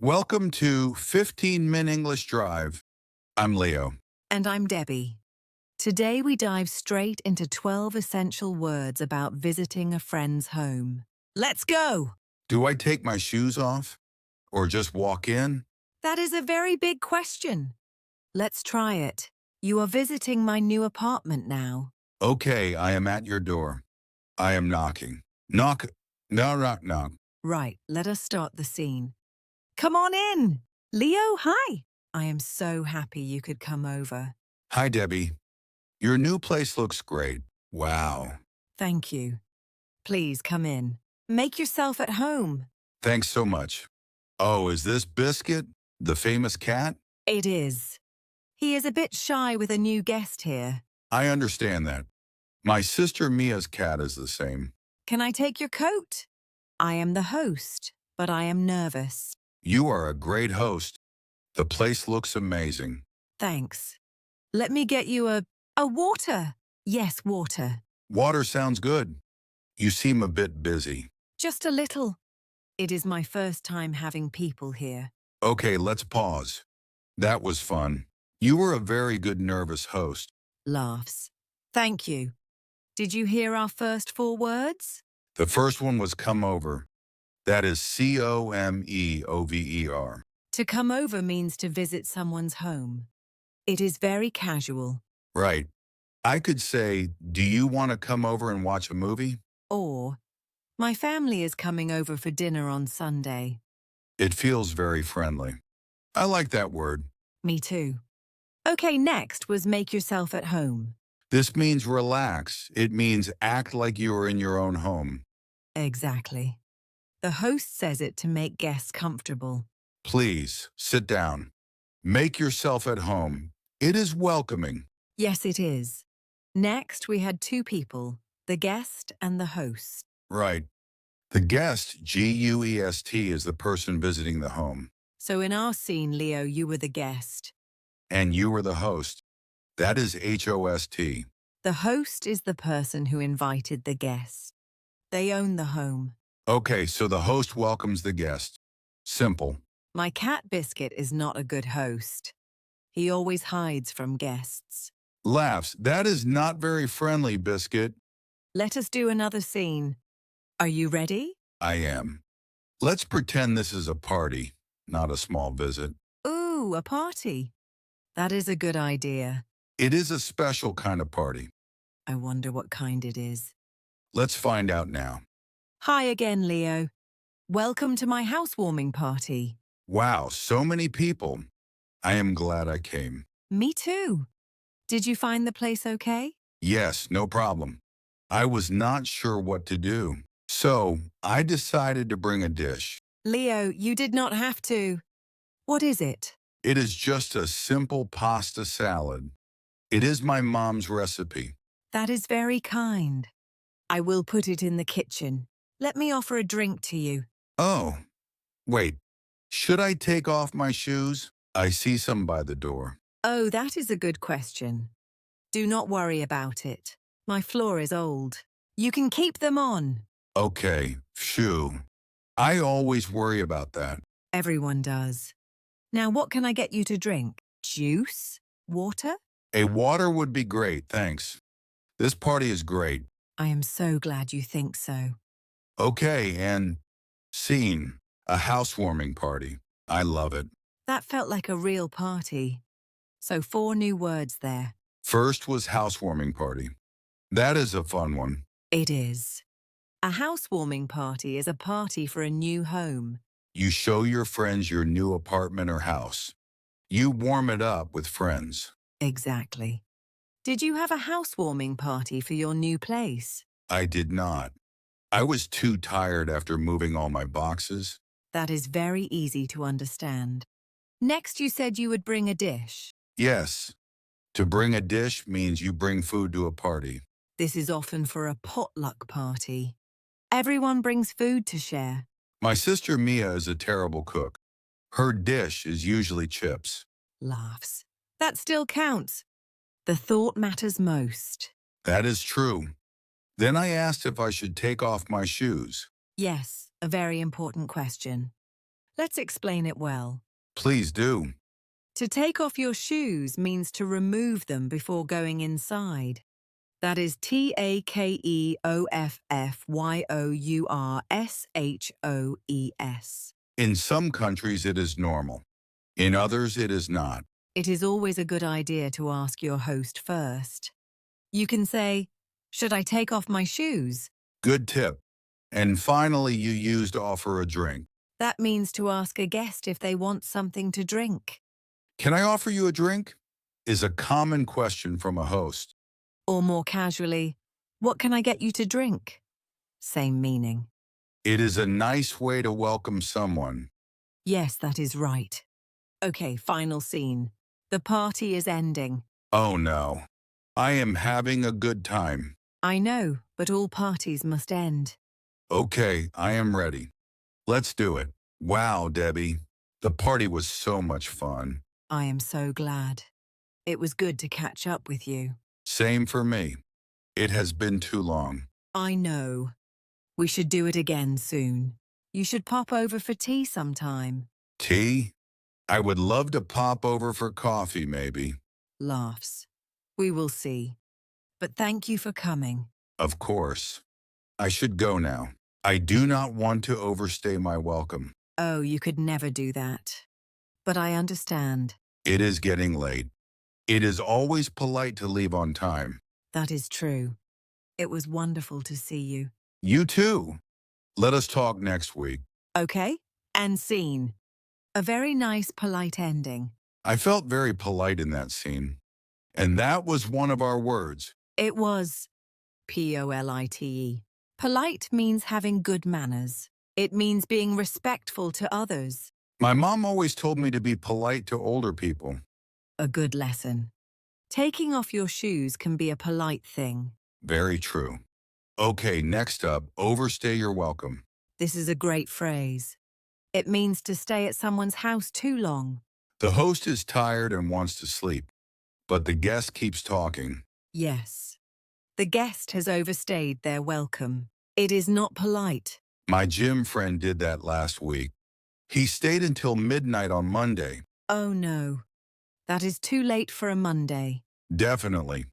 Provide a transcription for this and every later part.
Welcome to 15-Minute English Drive. I'm Leo. And I'm Debbie. Today we dive straight into 12 essential words about visiting a friend's home. Let's go! Do I take my shoes off? Or just walk in? That is a very big question. Let's try it. You are visiting my new apartment now. Okay, I am at your door. I am knocking. Knock. No, knock, knock. Right, let us start the scene. Come on in! Leo, hi! I am so happy you could come over. Hi, Debbie. Your new place looks great. Wow. Thank you. Please come in. Make yourself at home. Thanks so much. Oh, is this Biscuit, the famous cat? It is. He is a bit shy with a new guest here. I understand that. My sister Mia's cat is the same. Can I take your coat? I am the host, but I am nervous. You are a great host. The place looks amazing. Thanks. Let me get you a water. Yes, water. Water sounds good. You seem a bit busy. Just a little. It is my first time having people here. Okay, let's pause. That was fun. You were a very good nervous host. Laughs. Thank you. Did you hear our first 4 words? The first one was come over. That is comeover. To come over means to visit someone's home. It is very casual. Right. I could say, do you want to come over and watch a movie? Or, my family is coming over for dinner on Sunday. It feels very friendly. I like that word. Me too. Okay, next was make yourself at home. This means relax. It means act like you are in your own home. Exactly. The host says it to make guests comfortable. Please, sit down. Make yourself at home. It is welcoming. Yes, it is. Next, we had 2 people, the guest and the host. Right. The guest, G-U-E-S-T, is the person visiting the home. So in our scene, Leo, you were the guest. And you were the host. That is H-O-S-T. The host is the person who invited the guest. They own the home. Okay, so the host welcomes the guest. Simple. My cat Biscuit is not a good host. He always hides from guests. Laughs. That is not very friendly, Biscuit. Let us do another scene. Are you ready? I am. Let's pretend this is a party, not a small visit. Ooh, a party. That is a good idea. It is a special kind of party. I wonder what kind it is. Let's find out now. Hi again, Leo. Welcome to my housewarming party. Wow, so many people. I am glad I came. Me too. Did you find the place okay? Yes, no problem. I was not sure what to do. So, I decided to bring a dish. Leo, you did not have to. What is it? It is just a simple pasta salad. It is my mom's recipe. That is very kind. I will put it in the kitchen. Let me offer a drink to you. Oh, wait. Should I take off my shoes? I see some by the door. Oh, that is a good question. Do not worry about it. My floor is old. You can keep them on. Okay, phew. I always worry about that. Everyone does. Now, what can I get you to drink? Juice? Water? A water would be great, thanks. This party is great. I am so glad you think so. Okay, and scene, a housewarming party. I love it. That felt like a real party. So 4 new words there. First was housewarming party. That is a fun one. It is. A housewarming party is a party for a new home. You show your friends your new apartment or house. You warm it up with friends. Exactly. Did you have a housewarming party for your new place? I did not. I was too tired after moving all my boxes. That is very easy to understand. Next, you said you would bring a dish. Yes. To bring a dish means you bring food to a party. This is often for a potluck party. Everyone brings food to share. My sister Mia is a terrible cook. Her dish is usually chips. Laughs. That still counts. The thought matters most. That is true. Then I asked if I should take off my shoes. Yes, a very important question. Let's explain it well. Please do. To take off your shoes means to remove them before going inside. That is takeoffyourshoes. In some countries, it is normal. In others, it is not. It is always a good idea to ask your host first. You can say, "Should I take off my shoes?" Good tip. And finally, you used offer a drink. That means to ask a guest if they want something to drink. Can I offer you a drink? Is a common question from a host. Or more casually, "What can I get you to drink?" Same meaning. It is a nice way to welcome someone. Yes, that is right. Okay, final scene. The party is ending. Oh no. I am having a good time. I know, but all parties must end. Okay, I am ready. Let's do it. Wow, Debbie. The party was so much fun. I am so glad. It was good to catch up with you. Same for me. It has been too long. I know. We should do it again soon. You should pop over for tea sometime. Tea? I would love to pop over for coffee, maybe. Laughs. We will see. But thank you for coming. Of course. I should go now. I do not want to overstay my welcome. Oh, you could never do that. But I understand. It is getting late. It is always polite to leave on time. That is true. It was wonderful to see you. You too. Let us talk next week. Okay, and scene. A very nice, polite ending. I felt very polite in that scene. And that was one of our words. It was polite. Polite means having good manners. It means being respectful to others. My mom always told me to be polite to older people. A good lesson. Taking off your shoes can be a polite thing. Very true. Okay, next up, overstay your welcome. This is a great phrase. It means to stay at someone's house too long. The host is tired and wants to sleep, but the guest keeps talking. Yes. The guest has overstayed their welcome. It is not polite. My gym friend did that last week. He stayed until midnight on Monday. Oh no. That is too late for a Monday. Definitely.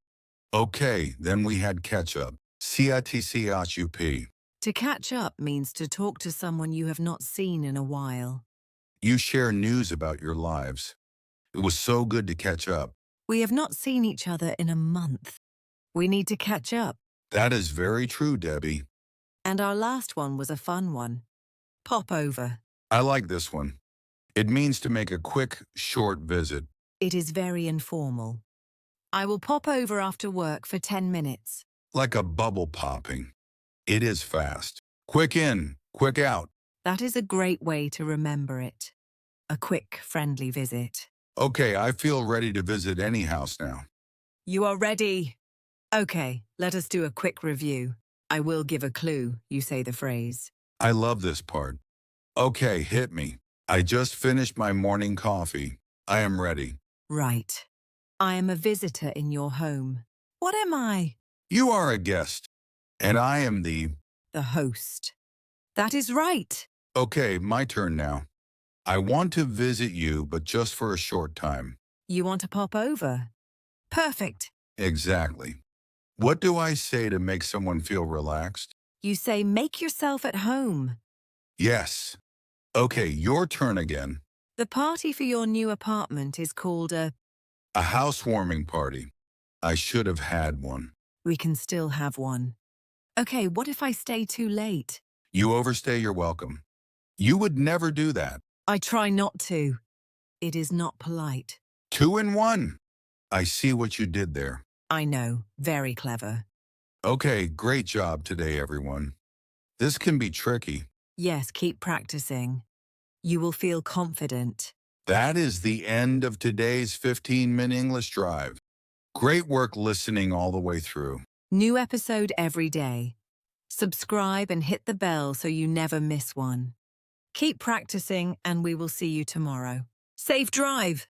Okay, then we had catch-up. CATCHUP. To catch up means to talk to someone you have not seen in a while. You share news about your lives. It was so good to catch up. We have not seen each other in a month. We need to catch up. That is very true, Debbie. And our last one was a fun one. Pop over. I like this one. It means to make a quick, short visit. It is very informal. I will pop over after work for 10 minutes. Like a bubble popping. It is fast. Quick in, quick out. That is a great way to remember it. A quick, friendly visit. Okay, I feel ready to visit any house now. You are ready. Okay, let us do a quick review. I will give a clue. You say the phrase. I love this part. Okay, hit me. I just finished my morning coffee. I am ready. Right. I am a visitor in your home. What am I? You are a guest, and I am the host. That is right. Okay, my turn now. I want to visit you, but just for a short time. You want to pop over? Perfect. Exactly. What do I say to make someone feel relaxed? You say make yourself at home. Yes. Okay, your turn again. The party for your new apartment is called a housewarming party. I should have had one. We can still have one. Okay, what if I stay too late? You overstay your welcome. You would never do that. I try not to. It is not polite. 2 in 1. I see what you did there. I know, very clever. Okay, great job today, everyone. This can be tricky. Yes, keep practicing. You will feel confident. That is the end of today's 15-minute English drive. Great work listening all the way through. New episode every day. Subscribe and hit the bell so you never miss one. Keep practicing and we will see you tomorrow. Safe drive!